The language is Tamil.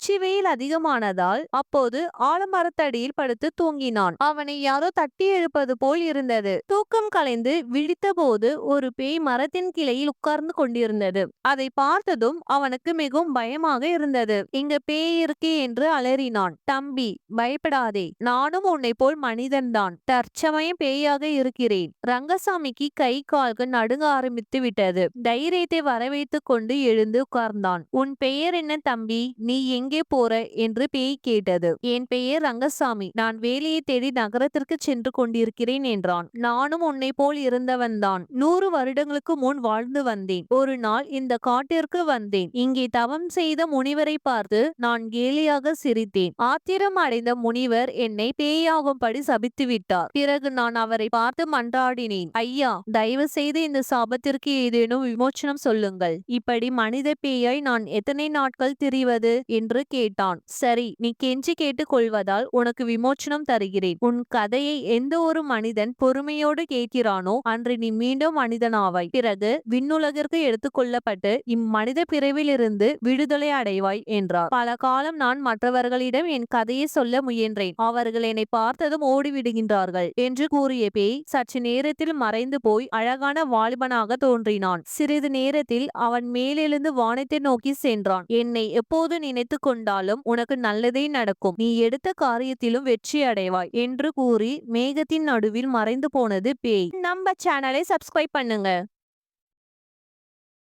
உச்சி வெயில் அதிகமானதால் அப்போது ஆலமரத்தடியில் படுத்து தூங்கினான். அவனை யாரோ தட்டி எழுப்பது போல் இருந்தது. தூக்கம் கலைந்து விழித்தபோது ஒரு பேய் மரத்தின் கிளையில் உட்கார்ந்து கொண்டிருந்தது. அதை பார்த்ததும் அவனுக்கு மிகவும் பயமாக இருந்தது. இங்க பேய் இருக்கே என்று அலறினான். தம்பி, பயப்படாதே, நானும் உன்னை போல் மனிதன்தான். தற்சமயம் பேயாக இருக்கிறேன். ரங்கசாமிக்கு கை கால்கள் நடுங்க ஆரம்பித்து விட்டது. தைரியத்தை வரவைத்துக் கொண்டு எழுந்து உட்கார்ந்தான். உன் பெயர் என்ன தம்பி? நீ எங்கே போற என்று பேய் கேட்டது. என் பெயர் ரங்கசாமி. நான் வேலையை தேடி நகரத்திற்கு சென்று கொண்டிருக்கிறேன் என்றான். நானும் உன்னை போல் இருந்தவன்தான். 100 வருடங்களுக்கு முன் வாழ்ந்து வந்தேன். ஒரு நாள் இந்த காட்டிற்கு வந்தேன். இங்கே தவம் செய்த முனிவரை பார்த்து நான் கேலியாக சிரித்தேன். ஆத்திரம் அடைந்த முனிவர் என்னை பேயாகும்படி சபித்து விட்டார். பிறகு நான் அவரை பார்த்து மன்றாடினேன். ஐயா, தயவு செய்து இந்த சாபத்திற்கு ஏதேனும் விமோச்சனம் சொல்லுங்கள். இப்படி மனித பேயாய் நான் எத்தனை நாட்கள் திரிவது என்று கேட்டான். சரி, நீ கெஞ்சி கேட்டுக் கொள்வதால் உனக்கு விமோச்சனம் தருகிறேன். உன் கதையை எந்த ஒரு மனிதன் பொறுமையோடு கேட்கிறானோ அன்று நீ மீண்டும் மனிதனாவாய். பிறகு விண்ணுலகிற்கு எடுத்துக் கொள்ளப்பட்டு இம்மனித பிறவிலிருந்து விடுதலை அடைவாய் என்றார். பல காலம் நான் மற்றவர்களிடம் என் கதையை சொல்ல முயன்றேன். அவர்கள் என்னை பார்த்ததும் ஓடிவிடுகின்றார்கள் என்று கூறிய பேய் சற்று நேரத்தில் மறைந்து போய் அழகான வாலிபனாக தோன்றினான். சிறிது நேரத்தில் அவன் மேலெழுந்து வானத்தை நோக்கி சென்றான். என்னை எப்போது நினைத்து கொண்டாலும் உனக்கு நல்லதே நடக்கும். நீ எடுத்த காரியத்திலும் வெற்றி அடைவாய் என்று கூறி மேகத்தின் நடுவில் மறைந்து போனது பேய். நம்ம சேனலை சப்ஸ்கிரைப் பண்ணுங்க.